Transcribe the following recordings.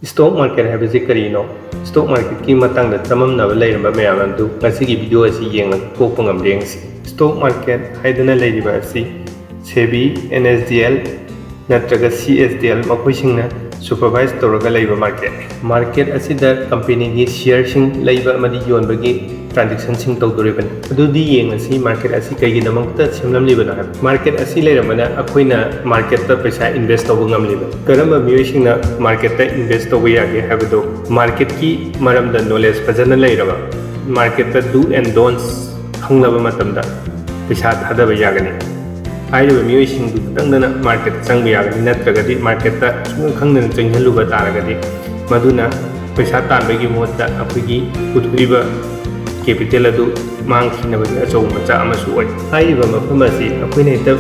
Stock market है करीनो stock market की मतंग तममनब लेरंबा मयाम अदु ngасigi वीडियो असी येंग कोप ngamrengsi स्टॉक मार्केट हाइदना लेरिबा असी सेबी एनएसडीएल नत्रगा सीएसडीएल मखोइसिंगना सुपरवाइज तौरगा लेबा मार्केट असिदा कंपनी की शेयर सिंग लेबा अमदि योनबगी ट्रांजैक्शन सिंग तौदोरिबन अदुदि येंगसी मार्केट असी कईगिदमक्ता सेमलमलिबना है मार्केट असी लेरमना अखोइना मार्केट ता पैसा इन्वेस्ट तौबा ngamलिबा करम मियोइसिंगना मार्केट ता इन्वेस्ट तौबा यागे हाबदो मार्केट की मरमदा नॉलेज फजना लेरबा मार्केट ता डू एंड डोंट्स खंगलबा मतमदा पैसा थादबा यागनी हाइरबा मियोइसिंगदु खतंगदना मार्केट चंगबा यागनी नत्रगदि मार्केट ता सुंग खंगदना चंगहलुबा तारगदि मदुना पैसा तानबगी मोहत्ता अखोइगी पुथुरिबा कैपिटल अदु मांगखिनबगी अचौ मचा अमसु ओय हाइरबा मफम असि अखोइना हेक्ता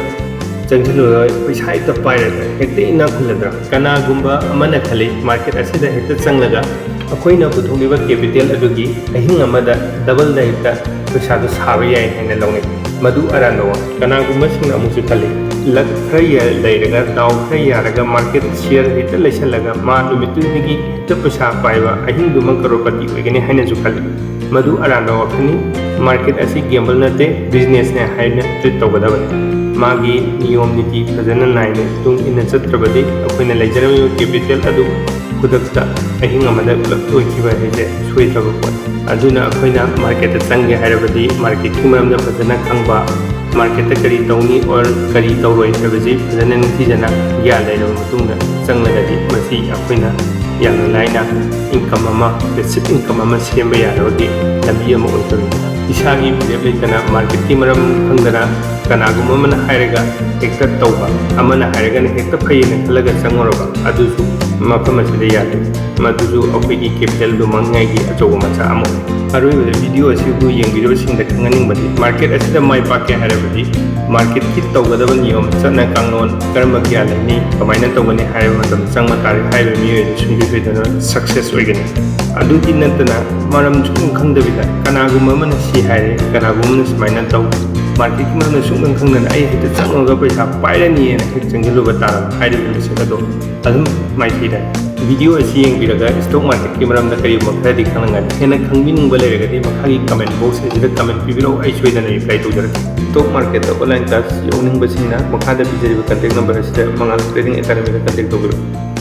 चंगहलुगा पैसा हेक्ता पाइरगा हेक्ता इना खुलद्रा कनागुंबा अमना खले मार्केट असिदा हेक्ता चंगलगा अखोइना पुथुरिबा कैपिटल अदुगी अहिंग अमदा डबल दा हेक्ता पैसा दु साबा याय हैना लौने मधु अरानो कनागुंबा सिंग अमुसु खले लक खरया लेरगा दाव खरयारगा मार्केट शेयर हेक्ता लेसलगा मा नुमितुनिगी हेक्ता पैसा पाइबा अहिंग दुमा करोड़पति ओइगने हैना जु खले मधु अरानो वखनी मार्केट असी गेम्बल नते बिजनेस ने हाइना ट्रीट तौगदबनी मागी नियम नीति फजना नाइने तुंग इन चत्रबदि अखोइना लेजरम कैपिटल अदु खुदक्ता अहिंग अमदा पुलप ओइखिबा हेजे सोइथबा पोट अदुना अखोइना मार्केट चंगे हाइरबदि मार्केट की मरमदा फजना खंगबा मार्केट करी तौनी और करी तौरोइ हाइबजि फजना निथिजना या लेरबा मतुंगदा चंगलगदि मसी अखोइना याना लाइना इनकम अमा बेसिक इनकम अमा सेमबा यारबदि लंबी अमा ओइतोनि इसागी बिलेब लेतना मार्केट की मरम खंगदना कनागुम अमना हाइरगा हेक्ता तौबा अमना हाइरगना हेक्ता फैयेना खलगा चंगोरबा अदुसु मफम असिदा यादे मदुसु अखोइगी कैपिटल दु मंगाइगी अचौबा मचा अमो अरोइबदा वीडियो असिबु येंगिरबसिंगदा खंगनिंगबदि मार्केट असिदा माइ पाके हाइरबदि मार्केट की तौगदबा नियम चना कांगलोन कर्म क्या लेनी कमाइना तौगने हाइबा मतम चंगमा तारे हाइबा मियोइ सुंबिफेदना सक्सेस ओइगनि अदुदि नंतना मरम सुंग खंगदबिदा कनागुम अमना सि हाइरे कनागुम न सुमाइना तौ मार्केट की मरम सुंग खंगदना आई हेक्ता चंगोगा पैसा पाइरनी एना हेक चंगलुबा तारा हाइरिबा मिसकदो अदुम माइथीदा वीडियो असी येंगिरगा स्टॉक मार्केट की मरमदा करी मखरदि खंगंगन हेना खंगबिनिंगबा लेरगदि मखागी कमेंट बॉक्स असिदा कमेंट पिबिरो आई सोइदना रिप्लाई तौजरगे स्टॉक मार्केट ऑनलाइन क्लास यौनिंगबसिना मखादा पिजरिबा कांटेक्ट नंबर असिदा मंगाल ट्रेडिंग एकेडमी दा कांटेक्ट तौबिरो।